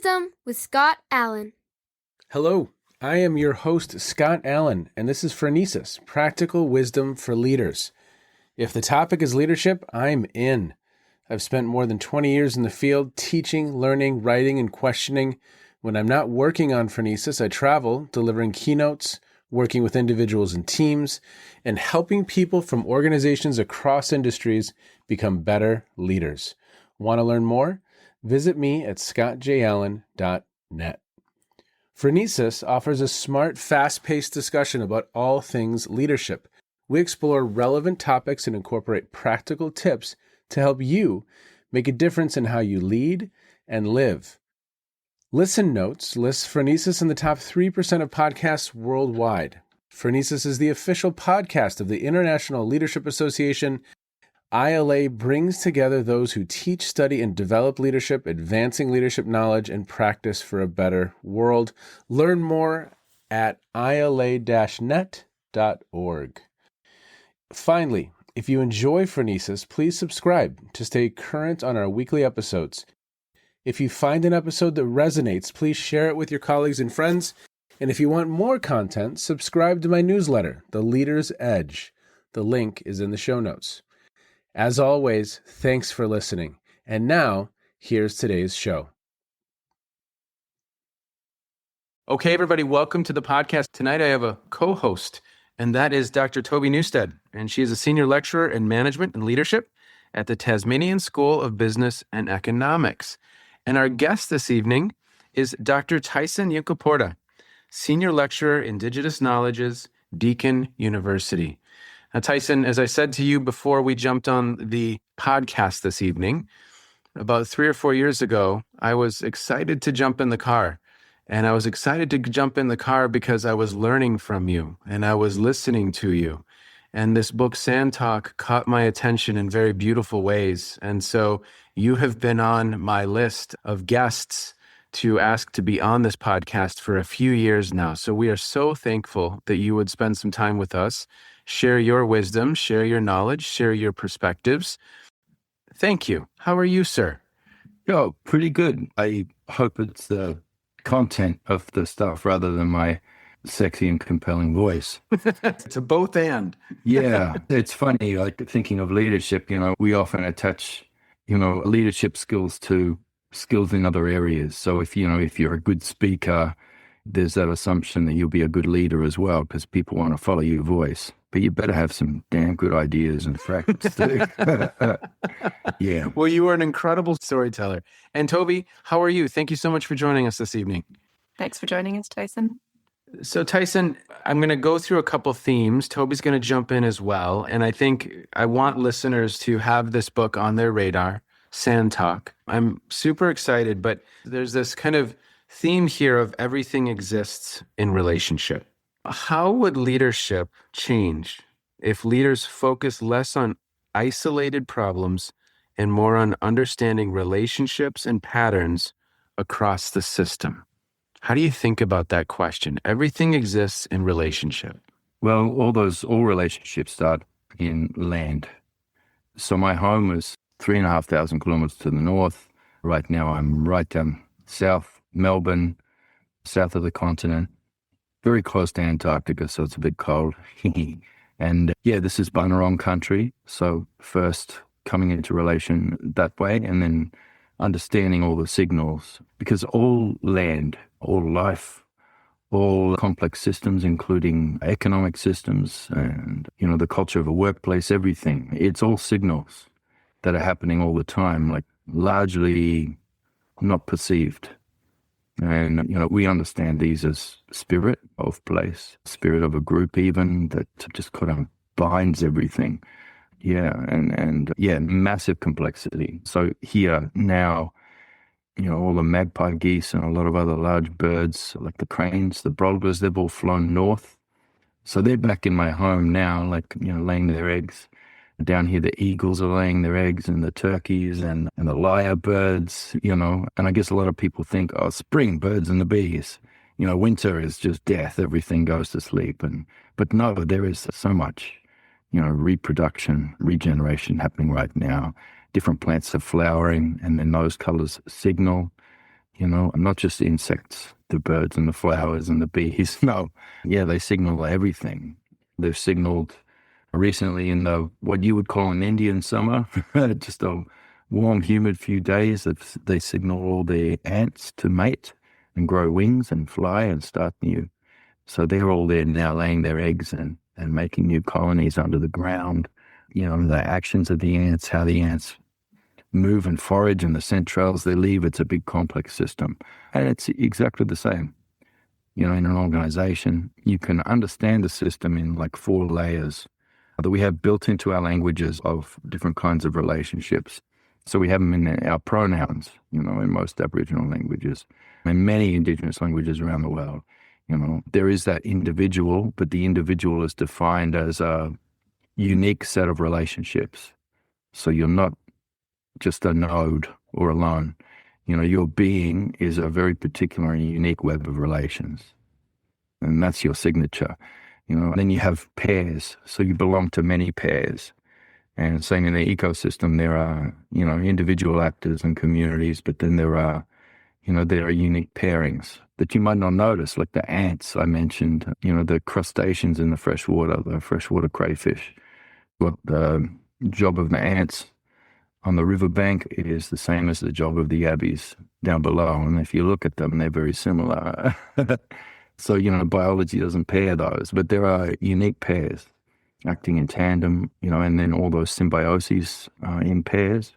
Wisdom with Scott Allen. Hello, I am your host, Scott Allen, and this is Phronesis, Practical Wisdom for Leaders. If the topic is leadership, I'm in. I've spent more than 20 years in the field teaching, learning, writing, and questioning. When I'm not working on Phronesis, I travel, delivering keynotes, working with individuals and teams, and helping people from organizations across industries become better leaders. Want to learn more? Visit me at scottjallen.net. Phronesis offers a smart, fast-paced discussion about all things leadership. We explore relevant topics and incorporate practical tips to help you make a difference in how you lead and live. Listen Notes lists Phronesis in the top 3% of podcasts worldwide. Phronesis is the official podcast of the International Leadership Association. ILA brings together those who teach, study, and develop leadership, advancing leadership knowledge and practice for a better world. Learn more at ila-net.org. Finally, if you enjoy Phronesis, please subscribe to stay current on our weekly episodes. If you find an episode that resonates, please share it with your colleagues and friends. And if you want more content, subscribe to my newsletter, The Leader's Edge. The link is in the show notes. As always, thanks for listening. And now, here's today's show. Okay, everybody, welcome to the podcast. Tonight I have a co-host, and that is Dr. Toby Newstead. And she is a senior lecturer in management and leadership at the Tasmanian School of Business and Economics. And our guest this evening is Dr. Tyson Yunkaporta, senior lecturer in Indigenous Knowledges, Deakin University. Now, Tyson, as I said to you before we jumped on the podcast this evening, about 3 or 4 years ago, I was excited to jump in the car. And I was excited to jump in the car because I was learning from you and I was listening to you. And this book, Sand Talk, caught my attention in very beautiful ways. And so you have been on my list of guests to ask to be on this podcast for a few years now. So we are so thankful that you would spend some time with us. Share your wisdom, share your knowledge, share your perspectives. Thank you. How are you, sir? Oh, pretty good. I hope it's the content of the stuff rather than my sexy and compelling voice. It's a both and. Yeah, it's funny, like thinking of leadership, we often attach, leadership skills to skills in other areas. So if you're a good speaker, there's that assumption that you'll be a good leader as well because people want to follow your voice. But you better have some damn good ideas and practice too. Yeah. Well, you are an incredible storyteller. And Toby, how are you? Thank you so much for joining us this evening. Thanks for joining us, Tyson. So Tyson, I'm going to go through a couple themes. Toby's going to jump in as well. And I think I want listeners to have this book on their radar, Sand Talk. I'm super excited, but there's this kind of theme here of everything exists in relationship. How would leadership change if leaders focus less on isolated problems and more on understanding relationships and patterns across the system? How do you think about that question? Everything exists in relationship. Well, all relationships start in land. So my home is 3,500 kilometers to the north. Right now I'm right down south, Melbourne, south of the continent. Very close to Antarctica, so it's a bit cold. And this is Bunurong country. So first coming into relation that way and then understanding all the signals. Because all land, all life, all complex systems, including economic systems and, the culture of a workplace, everything, it's all signals that are happening all the time, like largely not perceived. And, we understand these as spirit of place, spirit of a group even, that just kind of binds everything. Yeah, and massive complexity. So here now, all the magpie geese and a lot of other large birds, like the cranes, the brolgas, they've all flown north. So they're back in my home now, laying their eggs. Down here, the eagles are laying their eggs and the turkeys and the lyrebirds, and I guess a lot of people think, spring, birds and the bees. Winter is just death. Everything goes to sleep. But no, there is so much, reproduction, regeneration happening right now. Different plants are flowering and then those colors signal. not just the insects, the birds and the flowers and the bees. No, yeah, they signal everything. They've signaled recently in what you would call an Indian summer, just a warm, humid few days, they signal all the ants to mate and grow wings and fly and start new. So they're all there now laying their eggs and making new colonies under the ground. The actions of the ants, how the ants move and forage and the scent trails they leave, it's a big complex system. And it's exactly the same. In an organization, you can understand the system in like 4 layers that we have built into our languages of different kinds of relationships. So we have them in our pronouns, in most Aboriginal languages and many Indigenous languages around the world. There is that individual, but the individual is defined as a unique set of relationships. So you're not just a node or a lone. Your being is a very particular and unique web of relations. And that's your signature. Then you have pairs. So you belong to many pairs. And same in the ecosystem, there are, individual actors and communities, but then there are unique pairings that you might not notice, like the ants I mentioned, the crustaceans in the freshwater crayfish. What the job of the ants on the riverbank is the same as the job of the yabbies down below. And if you look at them, they're very similar. So, biology doesn't pair those, but there are unique pairs acting in tandem, and then all those symbioses in pairs.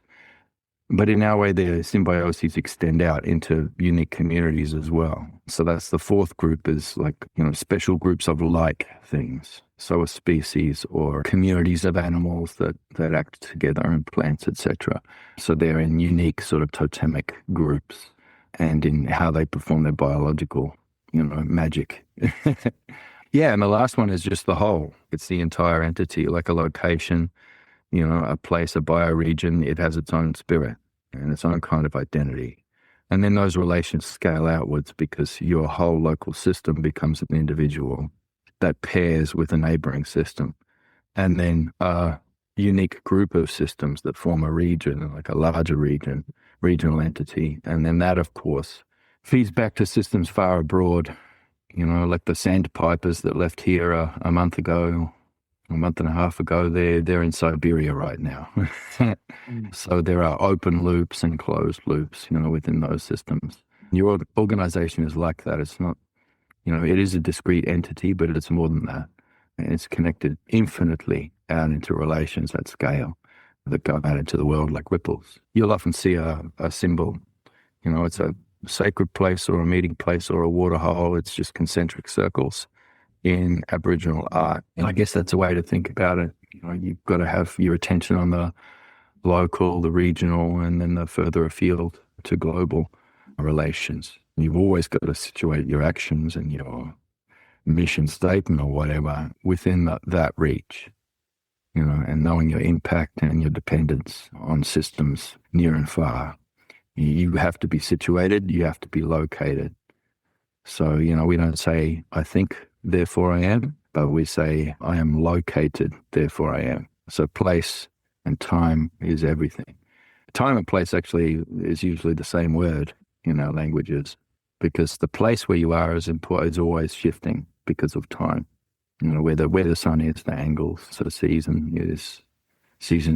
But in our way, the symbioses extend out into unique communities as well. So that's the 4th group is like, special groups of like things. So a species or communities of animals that act together and plants, etc. So they're in unique sort of totemic groups and in how they perform their biological, magic. Yeah, and the last one is just the whole. It's the entire entity, like a location, a place, a bioregion. It has its own spirit and its own kind of identity. And then those relations scale outwards because your whole local system becomes an individual that pairs with a neighboring system. And then a unique group of systems that form a region, like a larger regional entity. And then that, of course, feeds back to systems far abroad, like the sandpipers that left here a month ago, a month and a half ago. They're in Siberia right now. So there are open loops and closed loops, within those systems. Your organization is like that. It's not, it is a discrete entity, but it's more than that. And it's connected infinitely out into relations at scale that go out into the world like ripples. You'll often see a symbol, it's a sacred place or a meeting place or a water hole. It's just concentric circles in Aboriginal art. And I guess that's a way to think about it. You've got to have your attention on the local, the regional, and then the further afield to global relations. You've always got to situate your actions and your mission statement or whatever within that reach, and knowing your impact and your dependence on systems near and far. You have to be situated, you have to be located. So, we don't say, I think, therefore I am, but we say, I am located, therefore I am. So place and time is everything. Time and place actually is usually the same word in our languages because the place where you are is always shifting because of time. Where the sun is, the angles, so season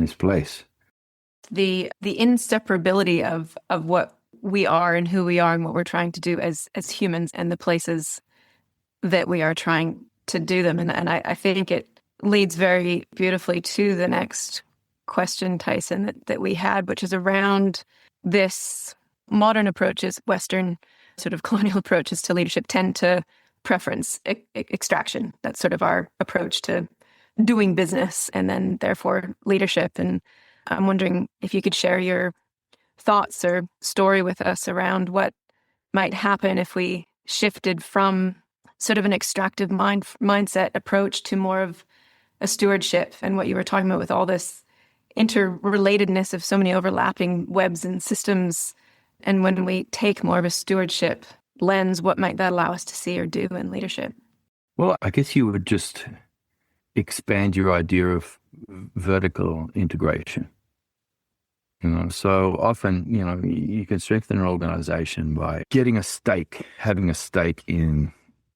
is place. The inseparability of what we are and who we are and what we're trying to do as humans and the places that we are trying to do them. And I think it leads very beautifully to the next question, Tyson, that we had, which is around this modern approaches, Western sort of colonial approaches to leadership tend to preference extraction. That's sort of our approach to doing business and then therefore leadership. And I'm wondering if you could share your thoughts or story with us around what might happen if we shifted from sort of an extractive mindset approach to more of a stewardship, and what you were talking about with all this interrelatedness of so many overlapping webs and systems. And when we take more of a stewardship lens, what might that allow us to see or do in leadership? Well, I guess you would just expand your idea of vertical integration. So often, you can strengthen an organization by getting a stake, having a stake in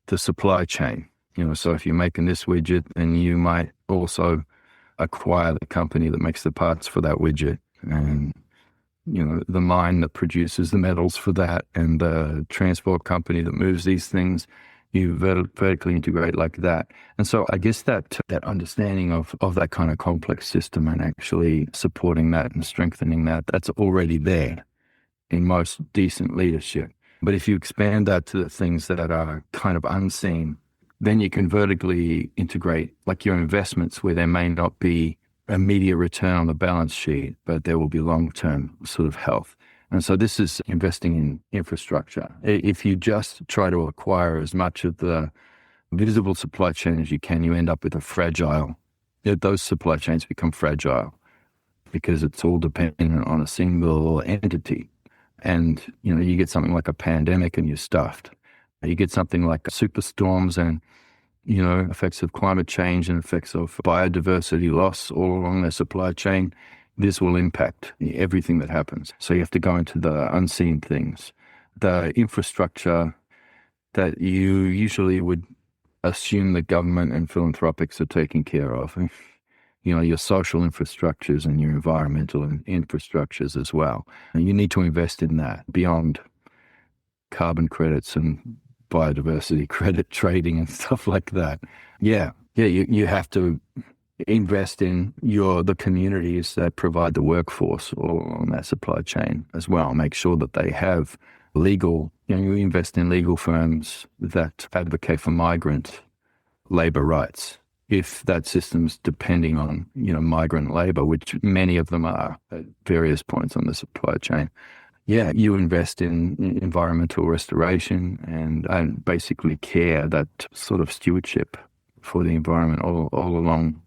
the supply chain. So if you're making this widget, then you might also acquire the company that makes the parts for that widget, and the mine that produces the metals for that, and the transport company that moves these things. You vertically integrate like that. And so I guess that understanding of that kind of complex system and actually supporting that and strengthening that, that's already there in most decent leadership. But if you expand that to the things that are kind of unseen, then you can vertically integrate like your investments where there may not be immediate return on the balance sheet, but there will be long-term sort of health. And so this is investing in infrastructure. If you just try to acquire as much of the visible supply chain as you can, you end up with those supply chains become fragile because it's all dependent on a single entity. And, you get something like a pandemic and you're stuffed. You get something like superstorms and, effects of climate change and effects of biodiversity loss all along their supply chain. This will impact everything that happens. So you have to go into the unseen things, the infrastructure that you usually would assume the government and philanthropics are taking care of. Your social infrastructures and your environmental infrastructures as well. And you need to invest in that beyond carbon credits and biodiversity credit trading and stuff like that. Yeah, you have to invest in the communities that provide the workforce or on that supply chain as well. Make sure that they have legal, you invest in legal firms that advocate for migrant labor rights. If that system's depending on, migrant labor, which many of them are at various points on the supply chain, you invest in environmental restoration and basically care, that sort of stewardship for the environment all along,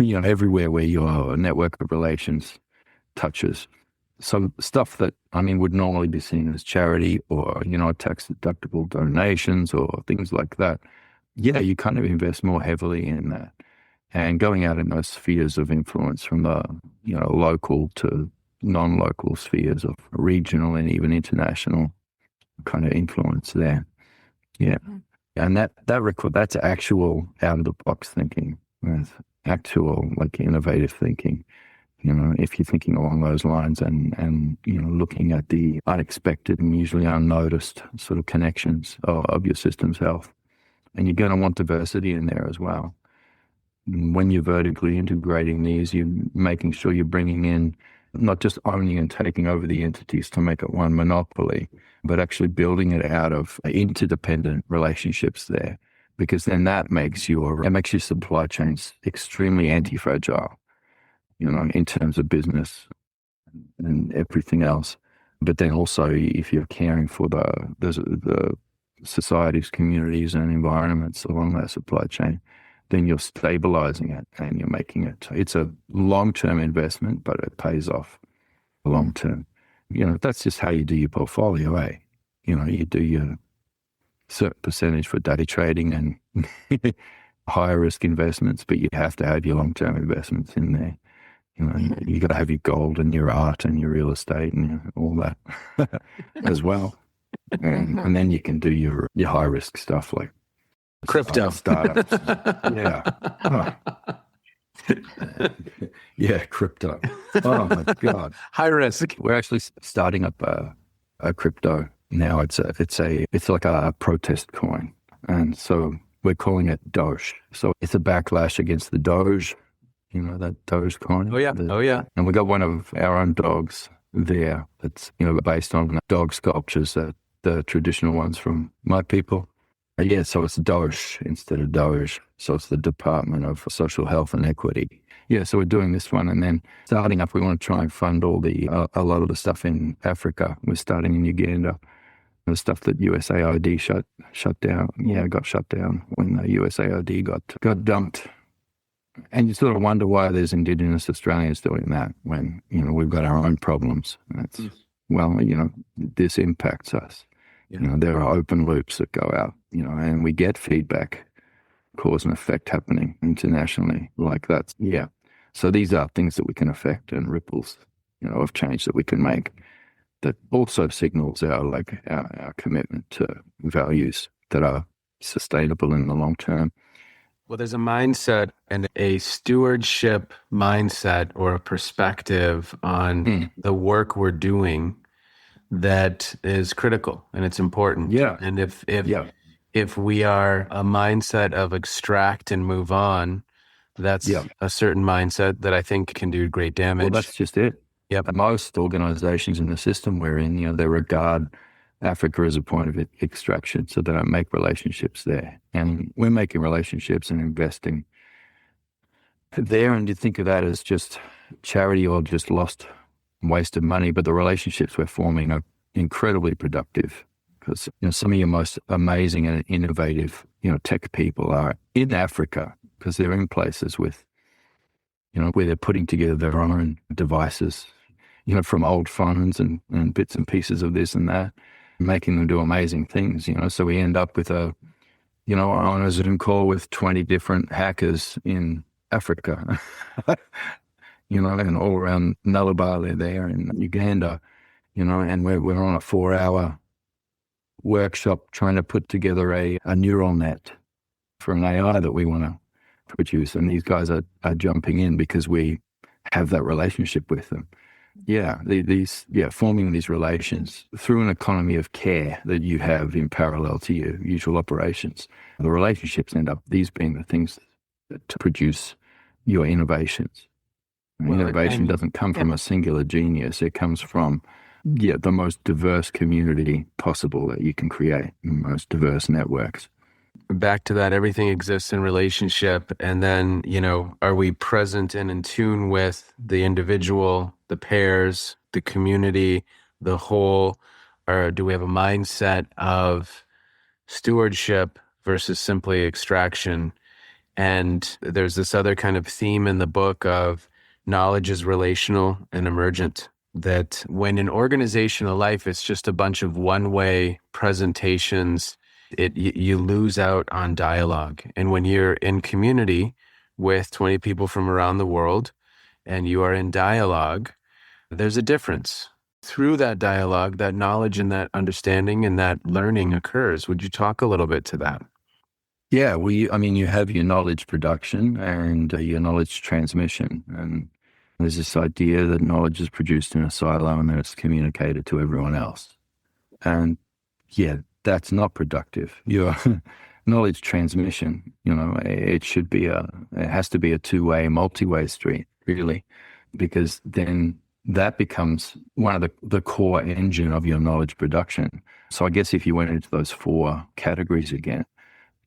everywhere where your network of relations touches. Some stuff that, would normally be seen as charity or, tax-deductible donations or things like that. You kind of invest more heavily in that. And going out in those spheres of influence from the, local to non-local spheres of regional and even international kind of influence there. Yeah. And that's actual out-of-the-box thinking. With actual innovative thinking, if you're thinking along those lines and looking at the unexpected and usually unnoticed sort of connections of your system's health. And you're going to want diversity in there as well. When you're vertically integrating these, you're making sure you're bringing in, not just owning and taking over the entities to make it one monopoly, but actually building it out of interdependent relationships there. Because then that makes your supply chains extremely anti-fragile, in terms of business and everything else. But then also, if you're caring for the societies, communities, and environments along that supply chain, then you're stabilizing it and you're making it. It's a long-term investment, but it pays off long-term. That's just how you do your portfolio, eh? You do your certain percentage for day trading and higher risk investments, but you have to have your long-term investments in there. You got to have your gold and your art and your real estate and all that as well. And then you can do your high risk stuff like crypto startups. Yeah. Yeah, crypto. Oh my God. High risk. We're actually starting up a crypto now. It's like a protest coin. And so we're calling it Doge. So it's a backlash against the Doge, that Doge coin. Oh yeah. And we got one of our own dogs there that's, based on dog sculptures, the traditional ones from my people. So it's Doge instead of Doge. So it's the Department of Social Health and Equity. So we're doing this one, and then starting up, we want to try and fund all a lot of the stuff in Africa. We're starting in Uganda. The stuff that USAID shut down. Got shut down when the USAID got dumped. And you sort of wonder why there's Indigenous Australians doing that when, we've got our own problems. And this impacts us. There are open loops that go out, and we get feedback, cause and effect happening internationally like that. So these are things that we can affect and ripples, of change that we can make that also signals our commitment to values that are sustainable in the long term. Well, there's a mindset and a stewardship mindset or a perspective on the work we're doing that is critical and it's important. Yeah. And if we are a mindset of extract and move on, that's a certain mindset that I think can do great damage. Well, that's just it. Yep. Most organizations in the system we're in, they regard Africa as a point of extraction, so they don't make relationships there. And we're making relationships and investing there, and you think of that as just charity or just lost, wasted money, but the relationships we're forming are incredibly productive because some of your most amazing and innovative tech people are in Africa because they're in places with where they're putting together their own devices from old phones and bits and pieces of this and that, making them do amazing things, so we end up with on a Zoom call with 20 different hackers in Africa, and all around Nullarbor, they're there in Uganda, and we're on a 4-hour workshop trying to put together a neural net for an AI that we want to produce. And these guys are jumping in because we have that relationship with them. Yeah, forming these relations through an economy of care that you have in parallel to your usual operations. The relationships end up these being the things that produce your innovations. Well, innovation doesn't come from a singular genius. It comes from the most diverse community possible that you can create, the most diverse networks. Back to that, everything exists in relationship. And then, are we present and in tune with the individual, the pairs, the community, the whole, or do we have a mindset of stewardship versus simply extraction? And there's this other kind of theme in the book of knowledge is relational and emergent, that when in organizational life, it's just a bunch of one-way presentations, you lose out on dialogue. And when you're in community with 20 people from around the world and you are in dialogue, there's a difference. Through that dialogue, that knowledge and that understanding and that learning occurs. Would you talk a little bit to that? Yeah, you have your knowledge production and your knowledge transmission. And there's this idea that knowledge is produced in a silo and then it's communicated to everyone else. And that's not productive. Your knowledge transmission, it has to be a two-way, multi-way street, really, because then that becomes one of the core engine of your knowledge production. So I guess if you went into those 4 categories again,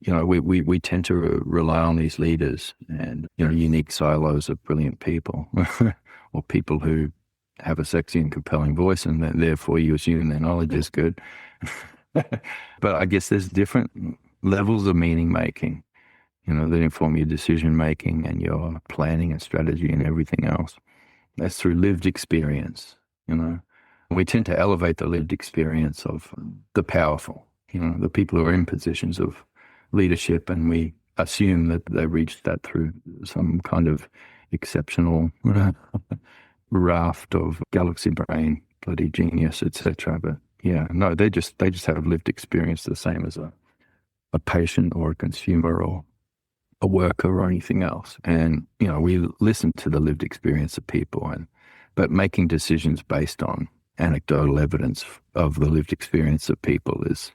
we tend to rely on these leaders and, unique silos of brilliant people or people who have a sexy and compelling voice and therefore you assume their knowledge is good. But I guess there's different levels of meaning making, that inform your decision making and your planning and strategy and everything else. That's through lived experience, We tend to elevate the lived experience of the powerful, the people who are in positions of leadership, and we assume that they reached that through some kind of exceptional raft of galaxy brain, bloody genius, etc. But they just have lived experience the same as a patient or a consumer or a worker or anything else. And we listen to the lived experience of people, but making decisions based on anecdotal evidence of the lived experience of people is,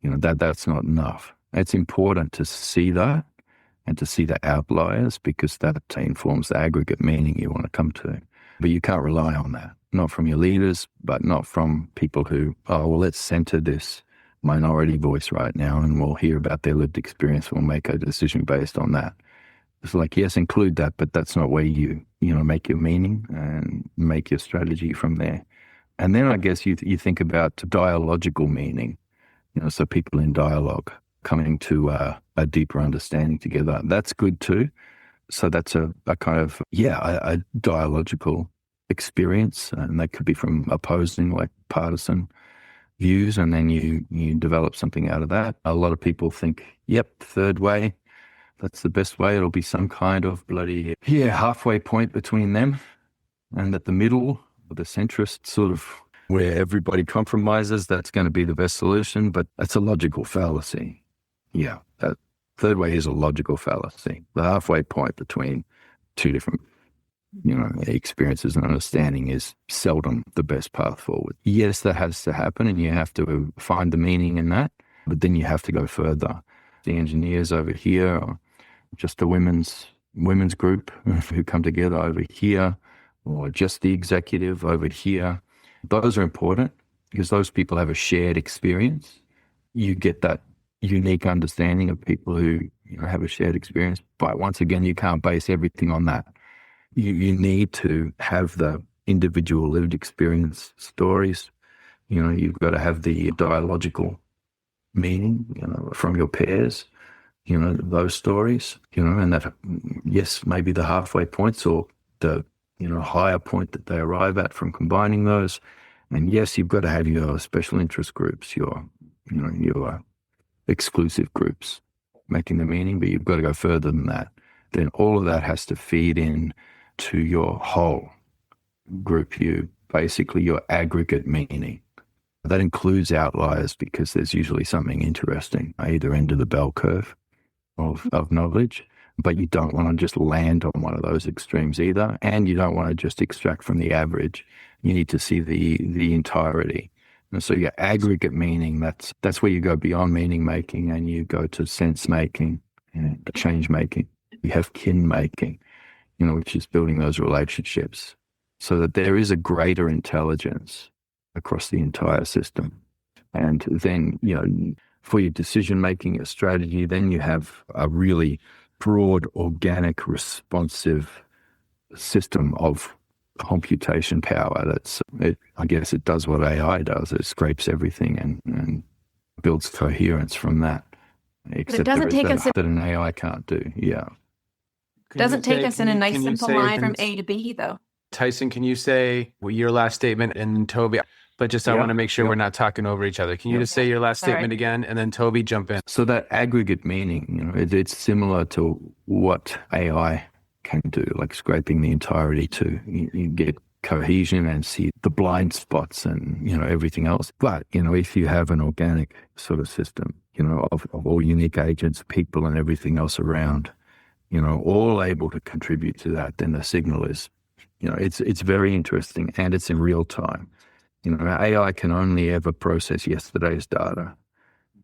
that's not enough. It's important to see that and to see the outliers because that informs the aggregate meaning you want to come to. But you can't rely on that, not from your leaders, but not from people who, let's center this minority voice right now and we'll hear about their lived experience. We'll make a decision based on that. It's like, yes, include that, but that's not where you make your meaning and make your strategy from there. And then I guess you think about dialogical meaning, so people in dialogue coming to a deeper understanding together. That's good too. So that's a kind of, a dialogical experience. And that could be from opposing, like partisan views. And then you develop something out of that. A lot of people think, third way, that's the best way. It'll be some kind of bloody, halfway point between them. And at the middle, the centrist sort of where everybody compromises, that's going to be the best solution, but that's a logical fallacy. Yeah, that third way is a logical fallacy. The halfway point between two different experiences and understanding is seldom the best path forward. Yes, that has to happen and you have to find the meaning in that, but then you have to go further. The engineers over here, or just the women's group who come together over here, or just the executive over here. Those are important because those people have a shared experience. You get that unique understanding of people who have a shared experience. But once again, you can't base everything on that. You need to have the individual lived experience stories. You've got to have the dialogical meaning, from your peers, those stories, and that, yes, maybe the halfway points or the, higher point that they arrive at from combining those. And yes, you've got to have your special interest groups, your exclusive groups making the meaning, but you've got to go further than that. Then all of that has to feed in to your whole group, basically your aggregate meaning. That includes outliers because there's usually something interesting at either end of the bell curve of knowledge, but you don't want to just land on one of those extremes either, and you don't want to just extract from the average. You need to see the entirety. And so your aggregate meaning, that's where you go beyond meaning making and you go to sense making and change making. You have kin making, which is building those relationships so that there is a greater intelligence across the entire system. And then, for your decision making, your strategy, then you have a really broad, organic, responsive system of computation power. I guess it does what AI does. It scrapes everything and builds coherence from that. Except it doesn't take us that an AI can't do. Yeah. Doesn't take us in a nice simple line from A to B, though. Tyson, can you say your last statement, and Toby, but just I want to make sure we're not talking over each other. Can you just say your last statement again, and then Toby, jump in? So that aggregate meaning, it's similar to what AI can do, like scraping the entirety to you get cohesion and see the blind spots and, everything else. But, if you have an organic sort of system, of all unique agents, people and everything else around, all able to contribute to that, then the signal is, it's very interesting and it's in real time. AI can only ever process yesterday's data,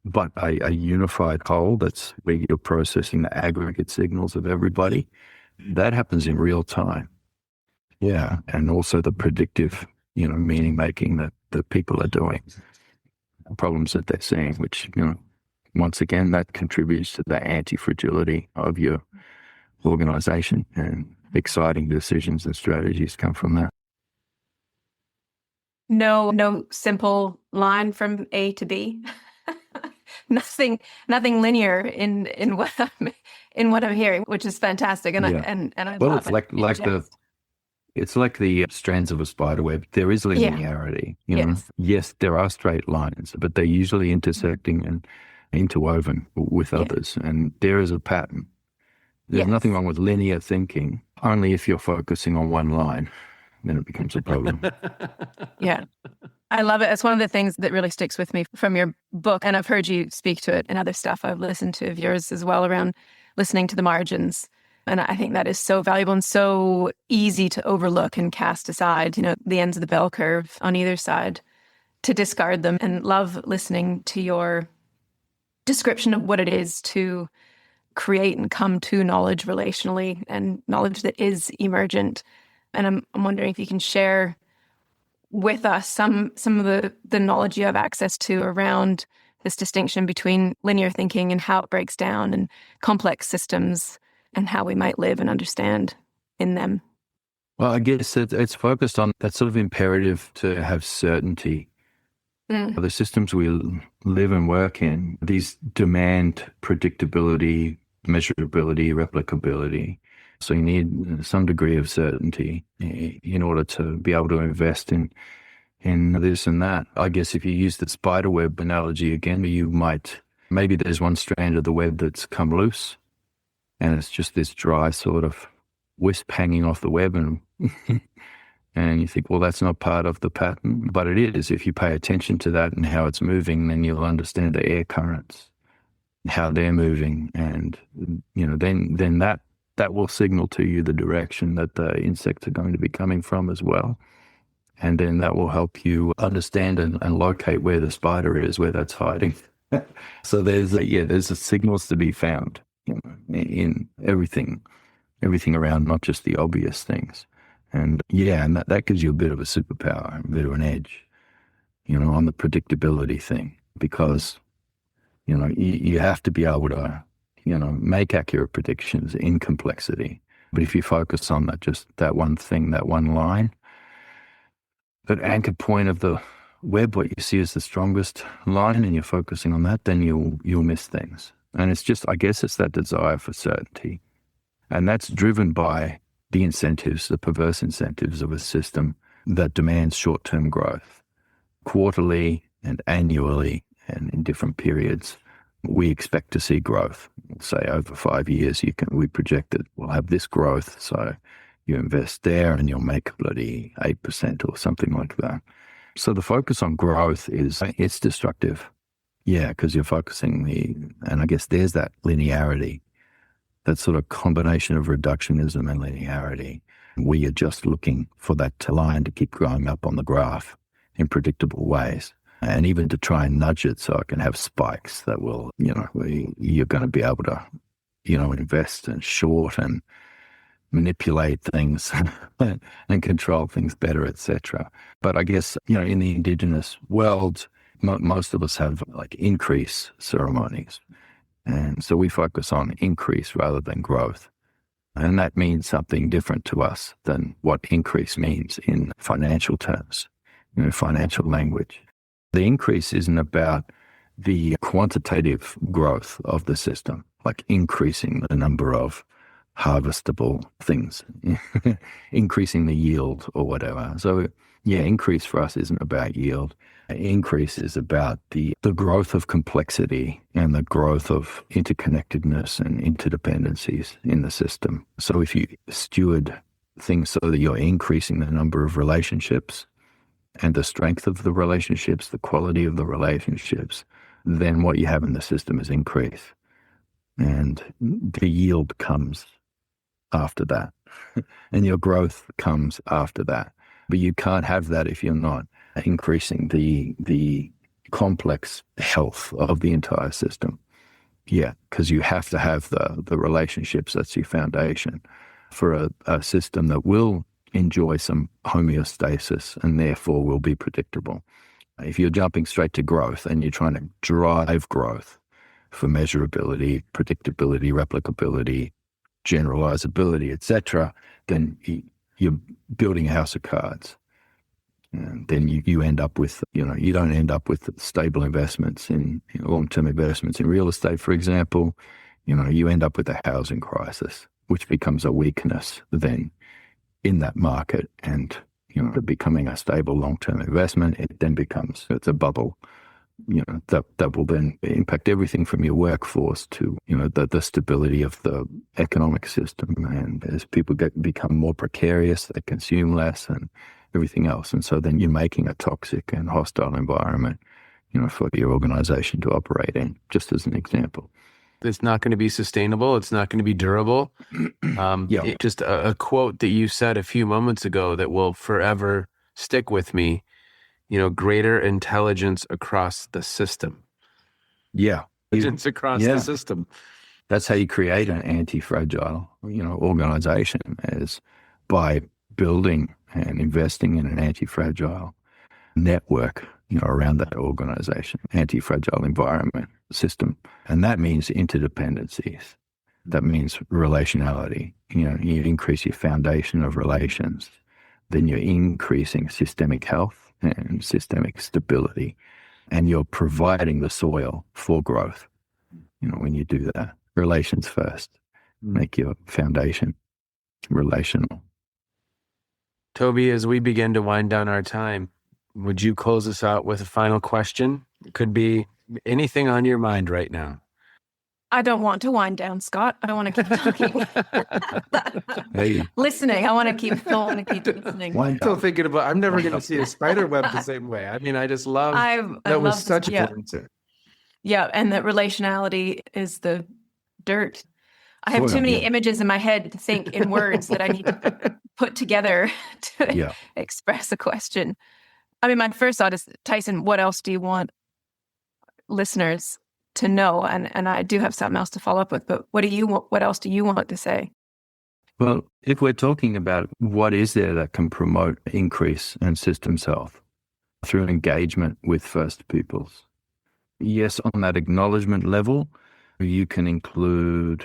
but a unified whole that's where you're processing the aggregate signals of everybody, that happens in real time. Yeah. And also the predictive, meaning making that people are doing, problems that they're seeing, which, once again, that contributes to the anti-fragility of your organization, and exciting decisions and strategies come from that. No simple line from A to B. nothing linear in what I'm hearing, which is fantastic. And I well, love it's it's like the strands of a spider web. There is linearity. Yes, there are straight lines, but they're usually intersecting and interwoven with others, and there is a pattern. There's nothing wrong with linear thinking, only if you're focusing on one line, then it becomes a problem. Yeah. I love it. It's one of the things that really sticks with me from your book. And I've heard you speak to it and other stuff I've listened to of yours as well around listening to the margins. And I think that is so valuable and so easy to overlook and cast aside, the ends of the bell curve on either side, to discard them. And love listening to your description of what it is to create and come to knowledge relationally, and knowledge that is emergent. And I'm wondering if you can share with us some of the knowledge you have access to around this distinction between linear thinking and how it breaks down, and complex systems and how we might live and understand in them. Well, I guess it's focused on that sort of imperative to have certainty. The systems we live and work in, these demand predictability, measurability, replicability. So you need some degree of certainty in order to be able to invest in this and that. I guess if you use the spider web analogy again, maybe there's one strand of the web that's come loose, and it's just this dry sort of wisp hanging off the web, and And you think, well, that's not part of the pattern, but it is. If you pay attention to that and how it's moving, then you'll understand the air currents, how they're moving, and then that will signal to you the direction that the insects are going to be coming from as well. And then that will help you understand and locate where the spider is, where that's hiding. So there's the signals to be found, in everything around, not just the obvious things. And that gives you a bit of a superpower, a bit of an edge, on the predictability thing, because, you have to be able to, make accurate predictions in complexity. But if you focus on that one thing, that one line, that anchor point of the web, what you see as the strongest line, and you're focusing on that, then you'll miss things. And it's just, I guess it's that desire for certainty. And that's driven by the incentives, the perverse incentives of a system that demands short-term growth. Quarterly and annually and in different periods, we expect to see growth. Say over 5 years, we project that we'll have this growth. So you invest there and you'll make bloody 8% or something like that. So the focus on growth it's destructive. Yeah, because you're focusing and I guess there's that linearity, that sort of combination of reductionism and linearity, where you're just looking for that line to keep going up on the graph in predictable ways. And even to try and nudge it so it can have spikes that will, where you're going to be able to, invest and short and manipulate things and control things better, etc. But I guess, in the Indigenous world, most of us have like increase ceremonies. And so we focus on increase rather than growth. And that means something different to us than what increase means in financial terms, financial language. The increase isn't about the quantitative growth of the system, like increasing the number of harvestable things, increasing the yield or whatever. So increase for us isn't about yield. Increase is about the growth of complexity and the growth of interconnectedness and interdependencies in the system. So if you steward things so that you're increasing the number of relationships and the strength of the relationships, the quality of the relationships, then what you have in the system is increase. And the yield comes after that. And your growth comes after that. But you can't have that if you're not increasing the complex health of the entire system. Yeah, because you have to have the relationships. That's your foundation for a system that will enjoy some homeostasis and therefore will be predictable. If you're jumping straight to growth and you're trying to drive growth for measurability, predictability, replicability, generalizability, etc., then you're building a house of cards. And then you end up with, you don't end up with stable investments in long-term investments in real estate, for example. You end up with a housing crisis, which becomes a weakness then in that market. And, becoming a stable long-term investment, it's a bubble, that will then impact everything from your workforce to, the stability of the economic system. And as people become more precarious, they consume less and everything else. And so then you're making a toxic and hostile environment, for your organization to operate in, just as an example. It's not going to be sustainable. It's not going to be durable. Just a quote that you said a few moments ago that will forever stick with me, greater intelligence across the system. Yeah. Intelligence across the system. That's how you create an anti-fragile, organization, is by building and investing in an anti-fragile network, around that organization, anti-fragile environment system. And that means interdependencies. That means relationality. You increase your foundation of relations, then you're increasing systemic health and systemic stability, and you're providing the soil for growth. When you do that, relations first, make your foundation relational. Toby, as we begin to wind down our time, would you close us out with a final question? It could be anything on your mind right now. I don't want to wind down, Scott. I want to keep talking. Hey, Listening. I want to keep listening. wind Still up. thinking about, I'm never going to see a spider web the same way. I mean, I just love, I that was love such this, a yeah. good answer. Yeah, and that relationality is the dirt. I have Soil, too many yeah. images in my head to think in words that I need to put together to Yeah. express a question. I mean, my first thought is, Tyson, what else do you want listeners to know? And I do have something else to follow up with, but what else do you want to say? Well, if we're talking about what is there that can promote increase in systems health through engagement with First Peoples, yes, on that acknowledgement level, you can include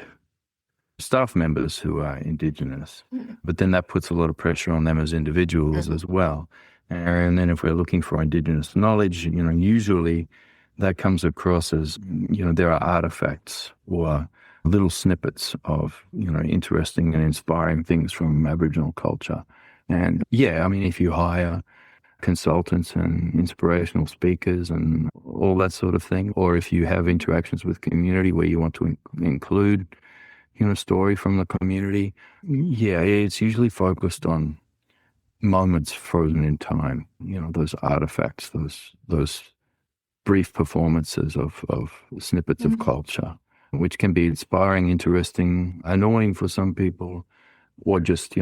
staff members who are Indigenous, but then that puts a lot of pressure on them as individuals as well. And then if we're looking for Indigenous knowledge, usually that comes across as, there are artifacts or little snippets of, interesting and inspiring things from Aboriginal culture. And yeah, I mean, if you hire consultants and inspirational speakers and all that sort of thing, or if you have interactions with community where you want to include, story from the community, yeah, it's usually focused on moments frozen in time, those artifacts, those brief performances of snippets of culture, which can be inspiring, interesting, annoying for some people, or just,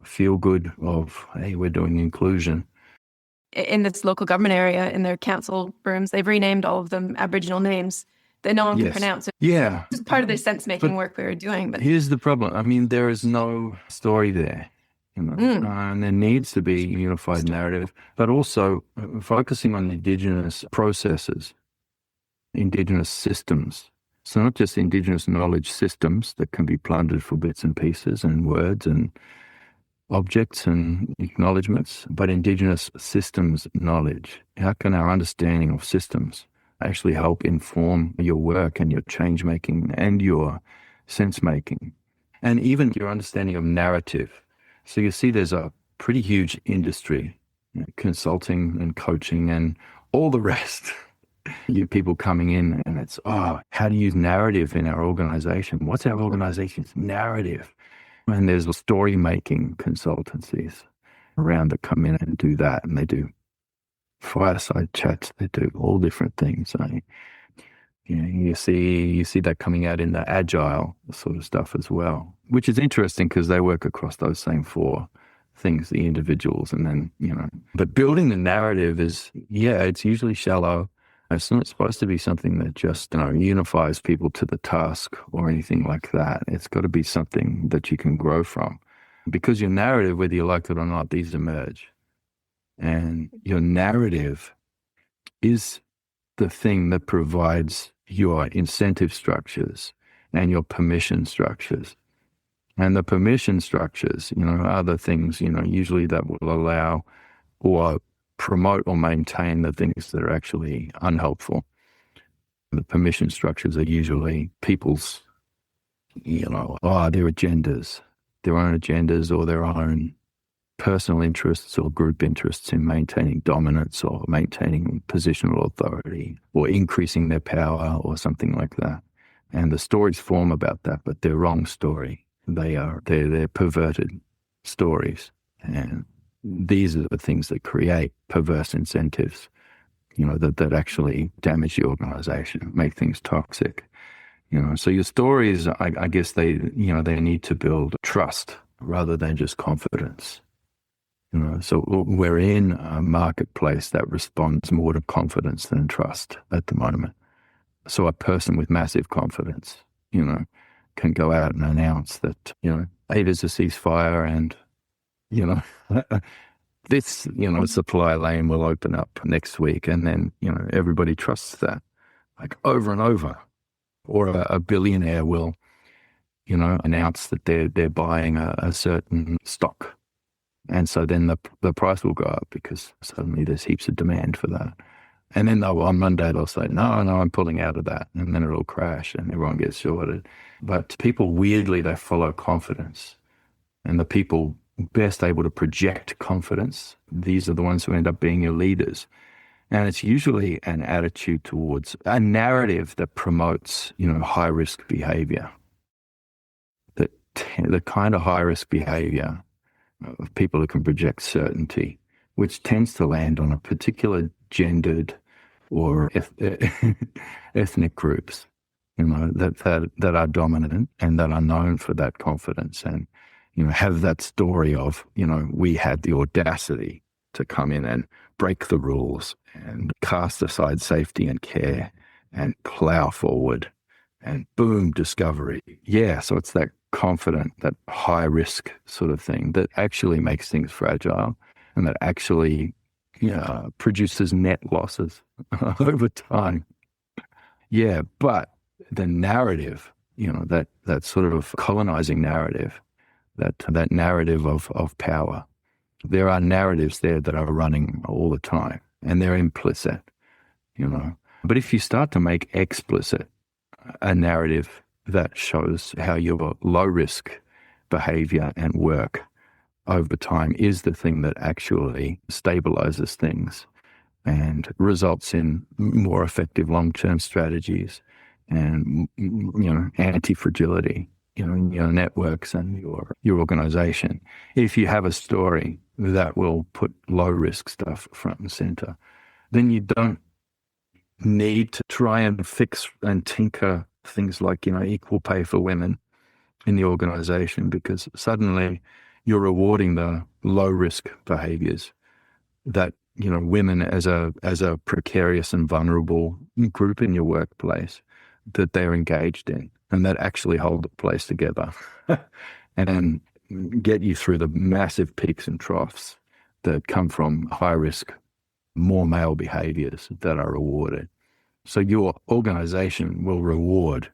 feel good of, hey, we're doing inclusion. In this local government area, in their council rooms, they've renamed all of them Aboriginal names that no one can pronounce. Yeah. It's part of the sense-making work we were doing. But here's the problem. I mean, there is no story there, and there needs to be a unified narrative, but also focusing on Indigenous processes, Indigenous systems. So not just Indigenous knowledge systems that can be plundered for bits and pieces and words and objects and acknowledgements, but Indigenous systems knowledge. How can our understanding of systems actually help inform your work and your change making and your sense making, and even your understanding of narrative? So you see there's a pretty huge industry, consulting and coaching and all the rest. You people coming in and it's, how to use narrative in our organization. What's our organization's narrative? And there's story making consultancies around that come in and do that, and they do fireside chats, they do all different things. You see that coming out in the agile sort of stuff as well, which is interesting because they work across those same four things, the individuals, and then, but building the narrative is, it's usually shallow. It's not supposed to be something that just, unifies people to the task or anything like that. It's got to be something that you can grow from, because your narrative, whether you like it or not, these emerge. And your narrative is the thing that provides your incentive structures and your permission structures. And the permission structures, are the things, usually that will allow or promote or maintain the things that are actually unhelpful. The permission structures are usually people's, their agendas, their own agendas or their own personal interests or group interests in maintaining dominance or maintaining positional authority or increasing their power or something like that. And the stories form about that, but they're wrong story. They're perverted stories. And these are the things that create perverse incentives, that actually damage the organization, make things toxic. So your stories, I guess they need to build trust rather than just confidence. So we're in a marketplace that responds more to confidence than trust at the moment. So a person with massive confidence, can go out and announce that, hey, there's a ceasefire and, this, supply lane will open up next week. And then, everybody trusts that, like over and over. Or a billionaire will, announce that they're buying a certain stock. And so then the price will go up because suddenly there's heaps of demand for that. And then on Monday they'll say, no, I'm pulling out of that. And then it'll crash and everyone gets shorted. But people, weirdly, they follow confidence. And the people best able to project confidence, these are the ones who end up being your leaders. And it's usually an attitude towards a narrative that promotes, high risk behavior. The kind of high risk behavior of people who can project certainty, which tends to land on a particular gendered or ethnic groups, that are dominant and that are known for that confidence, and have that story of we had the audacity to come in and break the rules and cast aside safety and care and plow forward and boom, discovery. Yeah, so it's that confident, that high risk sort of thing that actually makes things fragile and that actually produces net losses over time. Yeah, but the narrative, that sort of colonizing narrative, that narrative of power, there are narratives there that are running all the time and they're implicit, But if you start to make explicit a narrative that shows how your low risk behavior and work over time is the thing that actually stabilizes things and results in more effective long-term strategies and, anti-fragility, in your networks and your organization. If you have a story that will put low-risk stuff front and center, then you don't need to try and fix and tinker things like, equal pay for women in the organization, because suddenly you're rewarding the low-risk behaviors that, women as a precarious and vulnerable group in your workplace that they're engaged in and that actually hold the place together and get you through the massive peaks and troughs that come from high-risk, more male behaviors that are rewarded. So your organization will reward,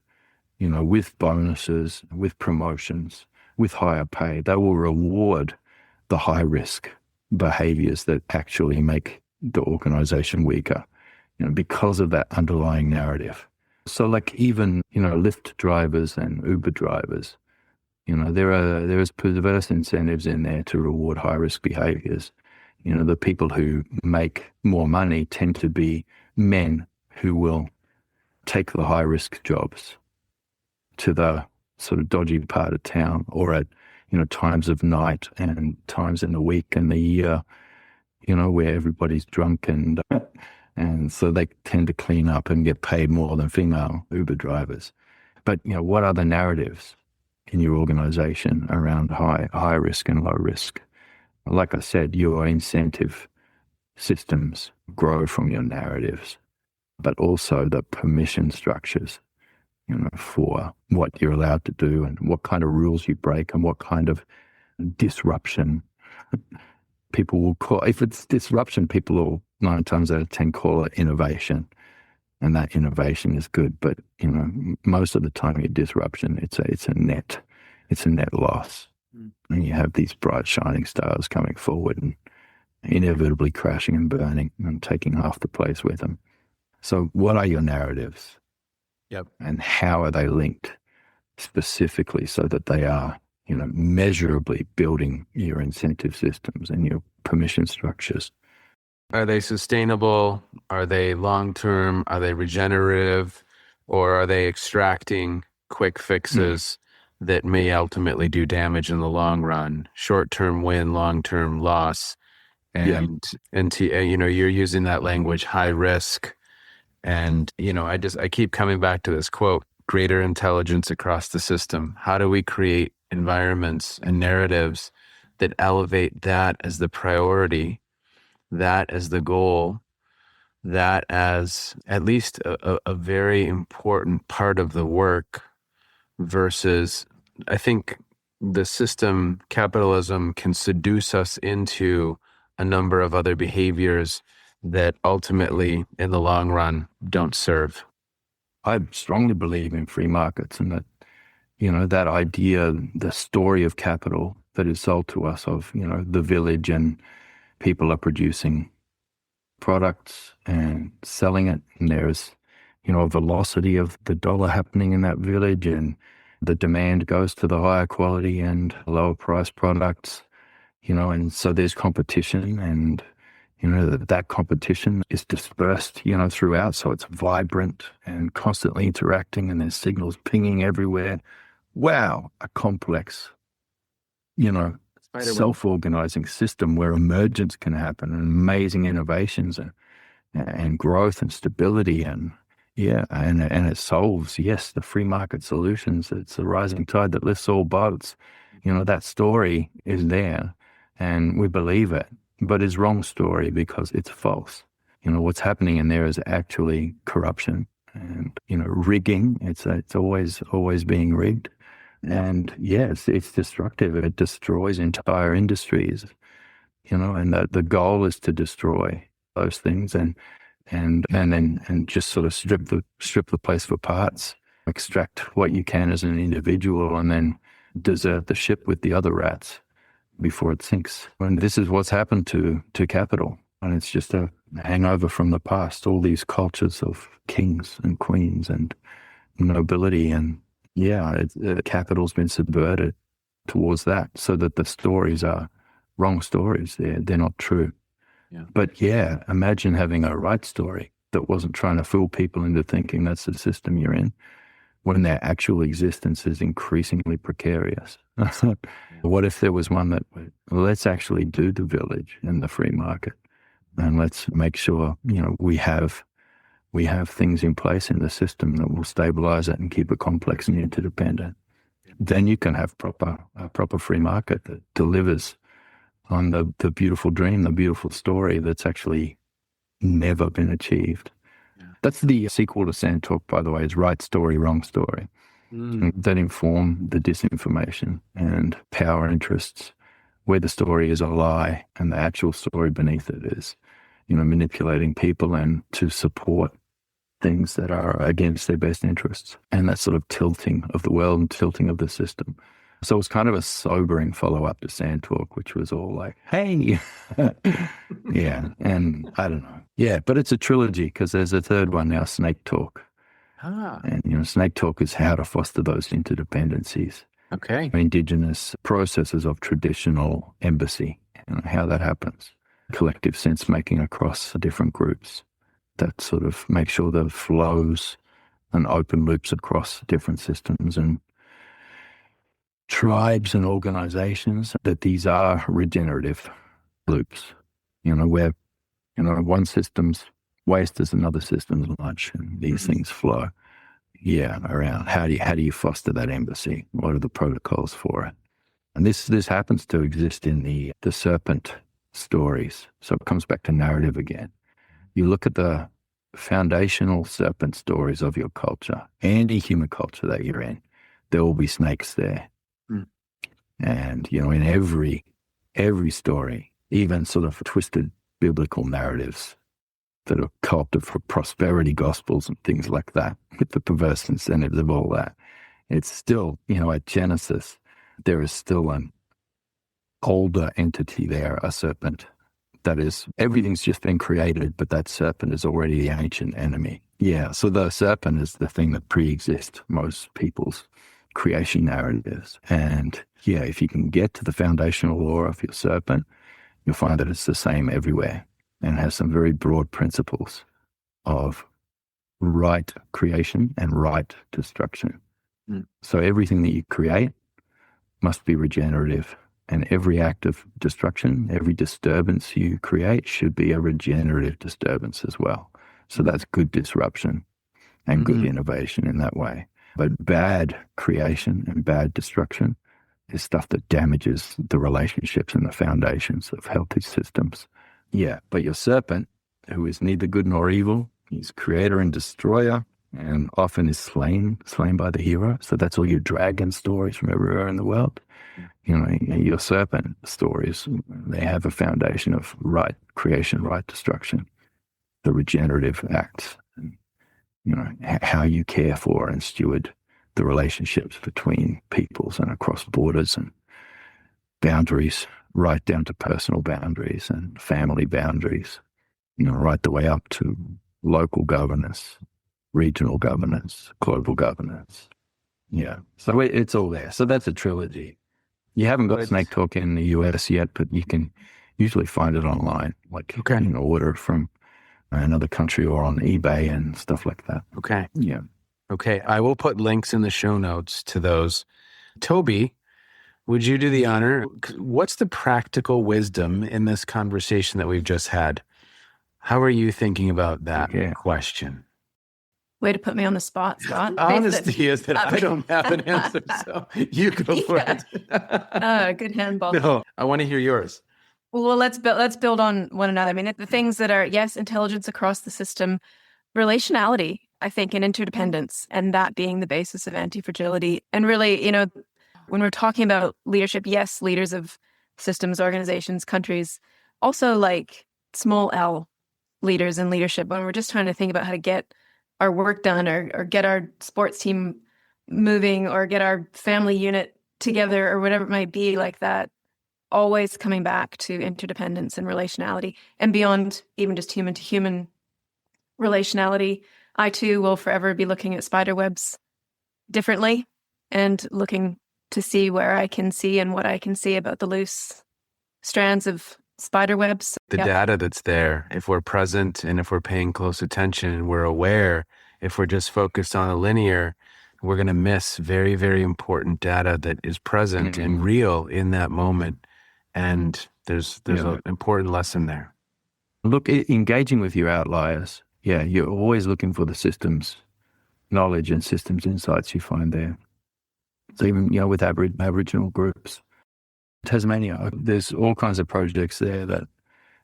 with bonuses, with promotions, with higher pay. They will reward the high-risk behaviors that actually make the organization weaker, because of that underlying narrative. So like even, Lyft drivers and Uber drivers, there is perverse incentives in there to reward high-risk behaviors. The people who make more money tend to be men who will take the high-risk jobs to the sort of dodgy part of town or at, times of night and times in the week and the year, where everybody's drunk and so they tend to clean up and get paid more than female Uber drivers. But, what are the narratives in your organization around high risk and low risk? Like I said, your incentive systems grow from your narratives, but also the permission structures, for what you're allowed to do and what kind of rules you break and what kind of disruption people will call. If it's disruption, people will 9 times out of 10 call it innovation, and that innovation is good. But most of the time, your disruption, it's a net loss, and you have these bright shining stars coming forward and inevitably crashing and burning and taking half the place with them. So, what are your narratives? Yep. And how are they linked specifically so that they are, measurably building your incentive systems and your permission structures? Are they sustainable? Are they long-term? Are they regenerative? Or are they extracting quick fixes that may ultimately do damage in the long run? Short-term win, long-term loss. And you're using that language, high risk. And, I keep coming back to this quote, greater intelligence across the system. How do we create environments and narratives that elevate that as the priority, that as the goal, that as at least a very important part of the work versus, I think the system, capitalism, can seduce us into a number of other behaviors that ultimately, in the long run, don't serve. I strongly believe in free markets and that, that idea, the story of capital that is sold to us of, the village and people are producing products and selling it. And there's, a velocity of the dollar happening in that village and the demand goes to the higher quality and lower price products, and so there's competition and, that competition is dispersed, throughout. So it's vibrant and constantly interacting, and there's signals pinging everywhere. Wow, a complex, self-organizing system where emergence can happen and amazing innovations and growth and stability and it solves, yes, the free market solutions. It's the rising tide that lifts all boats. That story is there and we believe it, but it's wrong story because it's false. What's happening in there is actually corruption and, rigging. It's always being rigged. And yes, it's destructive. It destroys entire industries, and the goal is to destroy those things and just sort of strip the place for parts, extract what you can as an individual, and then desert the ship with the other rats before it sinks. And this is what's happened to capital. And it's just a hangover from the past, all these cultures of kings and queens and nobility. And capital's been subverted towards that so that the stories are wrong stories. They're not true. Yeah. But imagine having a right story that wasn't trying to fool people into thinking that's the system you're in when their actual existence is increasingly precarious. What if there was one that, let's actually do the village and the free market, and let's make sure, we have things in place in the system that will stabilize it and keep it complex and interdependent. Then you can have a proper free market that delivers on the beautiful dream, the beautiful story that's actually never been achieved. Yeah. That's the sequel to Sand Talk, by the way, is right story, wrong story. That inform the disinformation and power interests, where the story is a lie and the actual story beneath it is, manipulating people and to support things that are against their best interests. And that sort of tilting of the world and tilting of the system. So it was kind of a sobering follow-up to Sand Talk, which was all like, hey. And I don't know. Yeah, but it's a trilogy because there's a third one now, Snake Talk. And, Snake Talk is how to foster those interdependencies. Okay. Indigenous processes of traditional embassy, how that happens. Collective sense-making across different groups that sort of make sure there flows and open loops across different systems and tribes and organizations, that these are regenerative loops, where, one system's waste is another system's lunch, and these things flow, around. How do you foster that embassy? What are the protocols for it? And this happens to exist in the serpent stories. So it comes back to narrative again. You look at the foundational serpent stories of your culture, any human culture that you're in, there will be snakes there. And, in every story, even sort of twisted biblical narratives that are co-opted for prosperity gospels and things like that, with the perverse incentives of all that, it's still, at Genesis, there is still an older entity there, a serpent. That is, everything's just been created, but that serpent is already the ancient enemy. Yeah, so the serpent is the thing that pre-exists most people's creation narratives. And if you can get to the foundational law of your serpent, you'll find that it's the same everywhere and has some very broad principles of right creation and right destruction. So everything that you create must be regenerative, and every act of destruction, every disturbance you create should be a regenerative disturbance as well. So that's good disruption and good innovation in that way. But bad creation and bad destruction is stuff that damages the relationships and the foundations of healthy systems. Yeah, but your serpent, who is neither good nor evil, he's creator and destroyer, and often is slain by the hero. So that's all your dragon stories from everywhere in the world. Your serpent stories, they have a foundation of right creation, right destruction, the regenerative acts, and, how you care for and steward the relationships between peoples and across borders and boundaries, right down to personal boundaries and family boundaries, right the way up to local governance, regional governance, global governance. Yeah. So it's all there. So that's a trilogy. You haven't got Snake Talk in the US yet, but you can usually find it online, like Okay. you know, order from another country or on eBay and stuff like that. Okay. Yeah. Okay. I will put links in the show notes to those. Toby, would you do the honor? What's the practical wisdom in this conversation that we've just had? How are you thinking about that question? Way to put me on the spot, Scott. Honesty is that I don't have an answer, so you go for it. Good handball. No, I want to hear yours. Well, let's build on one another. I mean, the things that are, yes, intelligence across the system, relationality, I think, and interdependence, and that being the basis of anti-fragility. And really, you know, when we're talking about leadership, yes, leaders of systems, organizations, countries, also like small L leaders in leadership, when we're just trying to think about how to get our work done or get our sports team moving or get our family unit together or whatever it might be, like that, always coming back to interdependence and relationality and beyond even just human to human relationality. I too will forever be looking at spider webs differently and looking to see where I can see and what I can see about the loose strands of spider webs. The data that's there, if we're present and if we're paying close attention and we're aware, if we're just focused on a linear, we're going to miss very, very important data that is present and real in that moment. And there's an important lesson there. Look, engaging with your outliers. Yeah, you're always looking for the systems knowledge and systems insights you find there. So even, you know, with Aboriginal groups, Tasmania, there's all kinds of projects there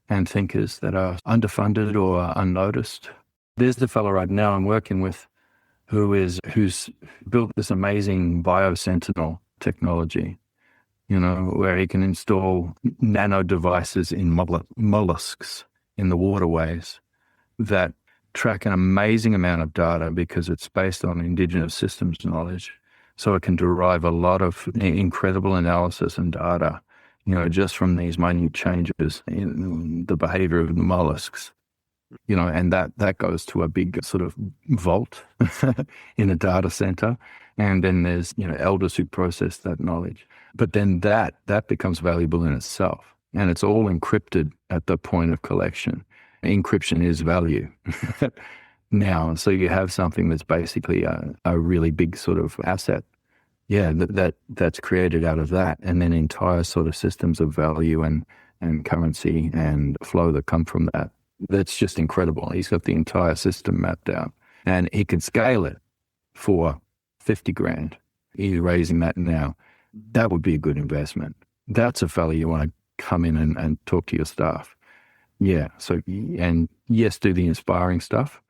and thinkers that are underfunded or are unnoticed. There's the fellow right now I'm working with who's built this amazing biosentinel technology, you know, where he can install nano devices in mollusks in the waterways that track an amazing amount of data because it's based on Indigenous systems knowledge. So it can derive a lot of incredible analysis and data, you know, just from these minute changes in the behavior of the mollusks, you know, and that goes to a big sort of vault in a data center. And then there's, you know, elders who process that knowledge. But then that becomes valuable in itself. And it's all encrypted at the point of collection. Encryption is value now. So you have something that's basically a really big sort of asset. Yeah, that's created out of that. And then entire sort of systems of value and currency and flow that come from that. That's just incredible. He's got the entire system mapped out. And he can scale it for 50 grand. He's raising that now. That would be a good investment. That's a fellow you want to come in and talk to your staff. Yeah. So, and yes, do the inspiring stuff.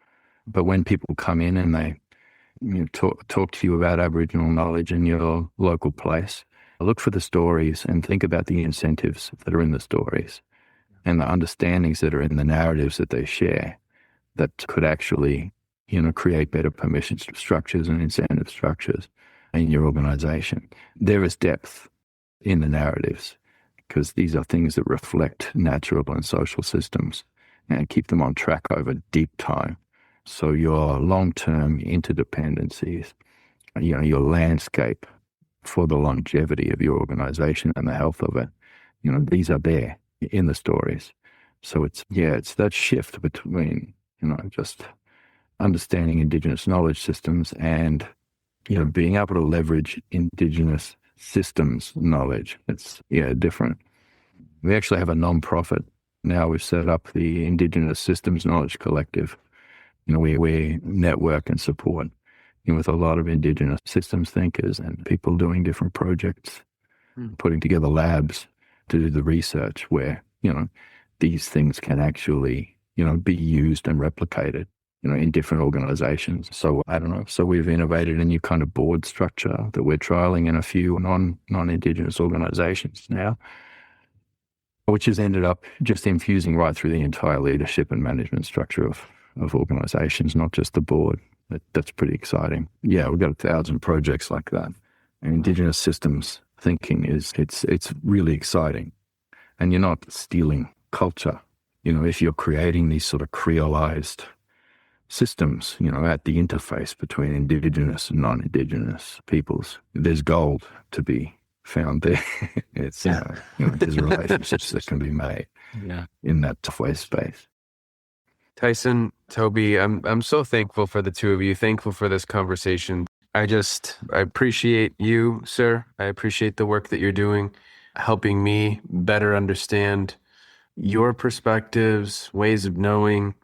But when people come in and they talk to you about Aboriginal knowledge in your local place, look for the stories and think about the incentives that are in the stories and the understandings that are in the narratives that they share that could actually, you know, create better permission structures and incentive structures in your organization. There is depth in the narratives because these are things that reflect natural and social systems and keep them on track over deep time. So your long-term interdependencies, you know, your landscape for the longevity of your organization and the health of it, you know, these are there in the stories. So it's that shift between, you know, just understanding Indigenous knowledge systems and, you know, being able to leverage Indigenous systems knowledge. It's, different. We actually have a non-profit now. We've set up the Indigenous Systems Knowledge Collective. You know, we network and support, you know, with a lot of Indigenous systems thinkers and people doing different projects, putting together labs to do the research where, you know, these things can actually, you know, be used and replicated, you know, in different organizations. So I don't know. So we've innovated a new kind of board structure that we're trialing in a few non-Indigenous organizations now, which has ended up just infusing right through the entire leadership and management structure of organizations, not just the board. That's pretty exciting. Yeah, we've got 1,000 projects like that. And Indigenous systems thinking it's really exciting. And you're not stealing culture. You know, if you're creating these sort of creolized systems, you know, at the interface between Indigenous and non-Indigenous peoples, there's gold to be found there. It's there's relationships that can be made in that tough space. Tyson, Toby, I'm so thankful for the two of you. Thankful for this conversation. I appreciate you, sir. I appreciate the work that you're doing, helping me better understand your perspectives, ways of knowing.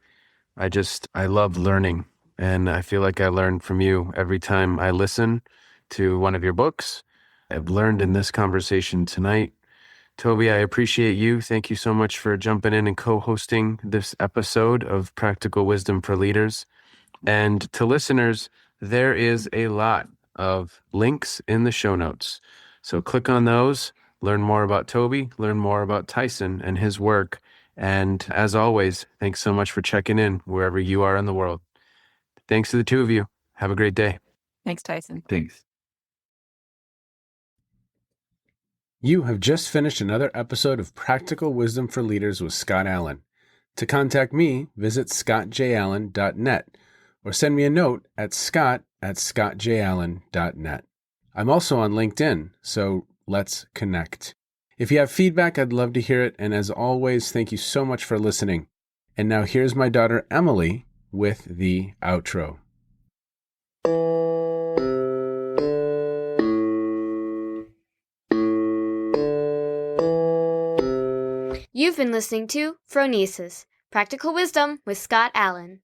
I love learning, and I feel like I learn from you every time I listen to one of your books. I've learned in this conversation tonight. Toby, I appreciate you. Thank you so much for jumping in and co-hosting this episode of Practical Wisdom for Leaders. And to listeners, there is a lot of links in the show notes. So click on those, learn more about Toby, learn more about Tyson and his work. And as always, thanks so much for checking in wherever you are in the world. Thanks to the two of you. Have a great day. Thanks, Tyson. Thanks. You have just finished another episode of Practical Wisdom for Leaders with Scott Allen. To contact me, visit scottjallen.net or send me a note at scott@scottjallen.net. I'm also on LinkedIn, so let's connect. If you have feedback, I'd love to hear it. And as always, thank you so much for listening. And now here's my daughter, Emily, with the outro. You've been listening to Phronesis, Practical Wisdom with Scott Allen.